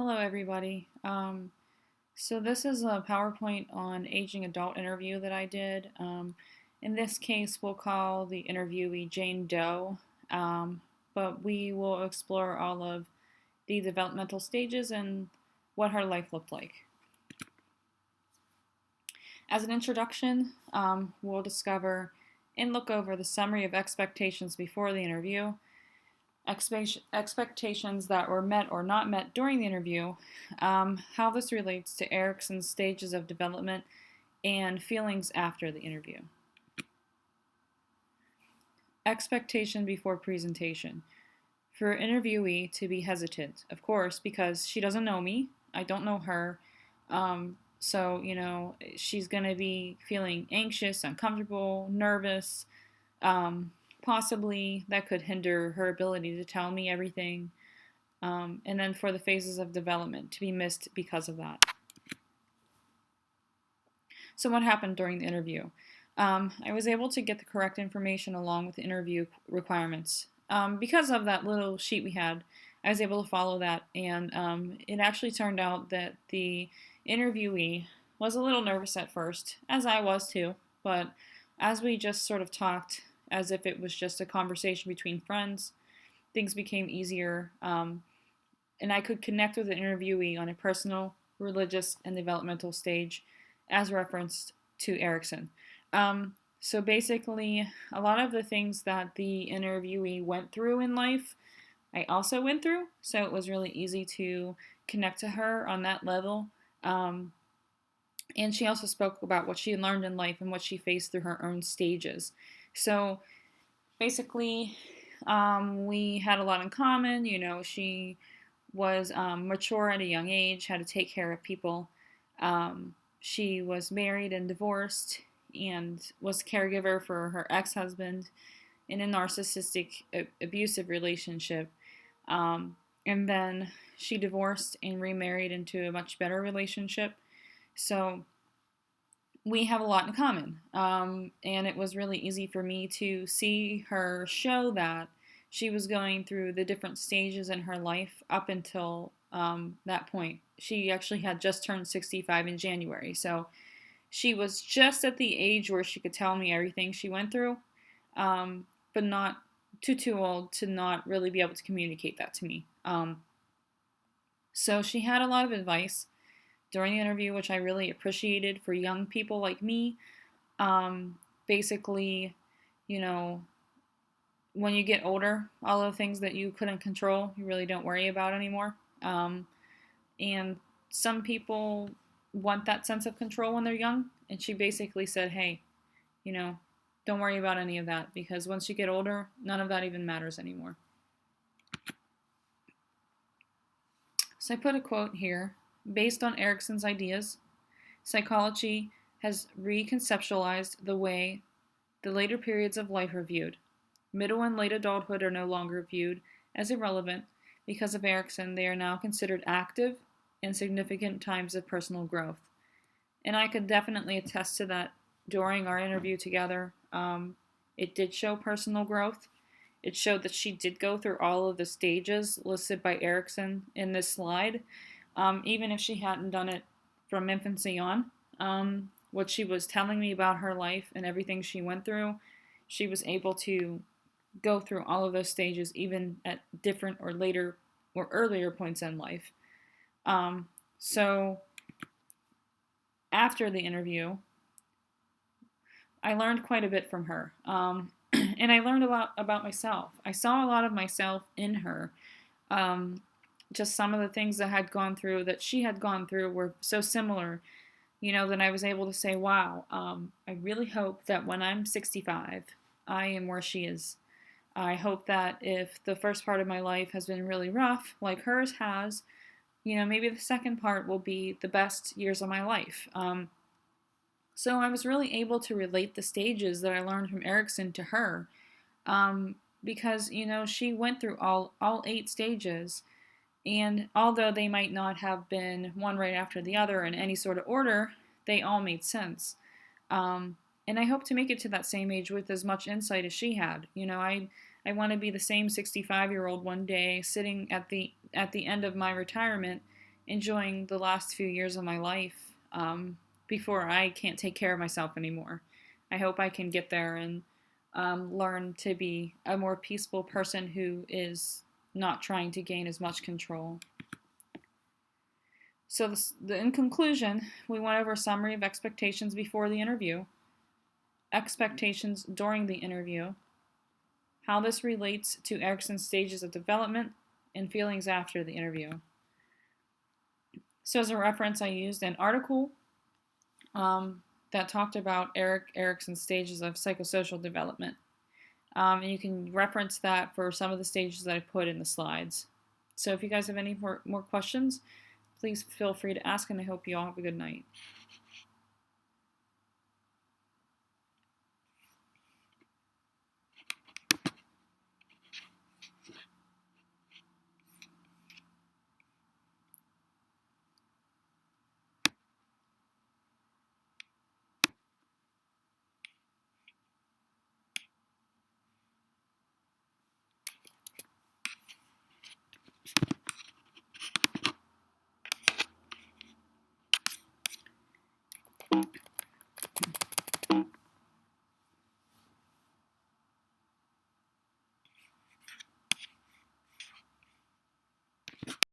Hello, everybody. So this is a PowerPoint on aging adult interview that I did. In this case, we'll call the interviewee Jane Doe, um, but we will explore all of the developmental stages and what her life looked like. As an introduction, we'll discover and look over the summary of expectations before the interview, expectations that were met or not met during the interview, how this relates to Erikson's stages of development, and feelings after the interview. Expectation before presentation. For an interviewee to be hesitant, of course, because she doesn't know me, I don't know her. So, she's going to be feeling anxious, uncomfortable, nervous. Possibly that could hinder her ability to tell me everything. And then for the phases of development to be missed because of that. So, what happened during the interview? I was able to get the correct information along with the interview requirements. Because of that little sheet we had, I was able to follow that, and it actually turned out that the interviewee was a little nervous at first, as I was too, but as we just sort of talked as if it was just a conversation between friends, things became easier, and I could connect with the interviewee on a personal, religious, and developmental stage as referenced to Erikson. So basically, a lot of the things that the interviewee went through in life, I also went through, so it was really easy to connect to her on that level. And she also spoke about what she learned in life and what she faced through her own stages. So basically, we had a lot in common. She was mature at a young age, had to take care of people. She was married and divorced and was caregiver for her ex-husband in a narcissistic, abusive relationship. And then she divorced and remarried into a much better relationship. So we have a lot in common. And it was really easy for me to see her show that she was going through the different stages in her life up until that point. She actually had just turned 65 in January. So she was just at the age where she could tell me everything she went through, but not too old to not really be able to communicate that to me. So she had a lot of advice during the interview, which I really appreciated for young people like me. Basically, when you get older, all of the things that you couldn't control, you really don't worry about anymore. And some people want that sense of control when they're young. And she basically said, hey, don't worry about any of that, because once you get older, none of that even matters anymore. So I put a quote here. Based on Erikson's ideas, psychology has reconceptualized the way the later periods of life are viewed. Middle and late adulthood are no longer viewed as irrelevant. Because of Erikson, they are now considered active and significant times of personal growth. And I could definitely attest to that during our interview together. It did show personal growth. It showed that she did go through all of the stages listed by Erikson in this slide, even if she hadn't done it from infancy on. What she was telling me about her life and everything she went through, she was able to go through all of those stages even at different or later or earlier points in life. So after the interview, I learned quite a bit from her. And I learned a lot about myself. I saw a lot of myself in her. Just some of the things I had gone through that she had gone through were so similar, that I was able to say, wow, I really hope that when I'm 65, I am where she is. I hope that if the first part of my life has been really rough, like hers has, maybe the second part will be the best years of my life. So I was really able to relate the stages that I learned from Erikson to her, because, she went through all 8 stages, and although they might not have been one right after the other in any sort of order, they all made sense. And I hope to make it to that same age with as much insight as she had. I want to be the same 65-year-old one day sitting at the end of my retirement, enjoying the last few years of my life before I can't take care of myself anymore. I hope I can get there and learn to be a more peaceful person who is not trying to gain as much control. So, in conclusion, we went over a summary of expectations before the interview, expectations during the interview, how this relates to Erikson's stages of development, and feelings after the interview. So, as a reference, I used an article that talked about Erikson's stages of psychosocial development. And you can reference that for some of the stages that I put in the slides. So, if you guys have any more questions, please feel free to ask, and I hope you all have a good night.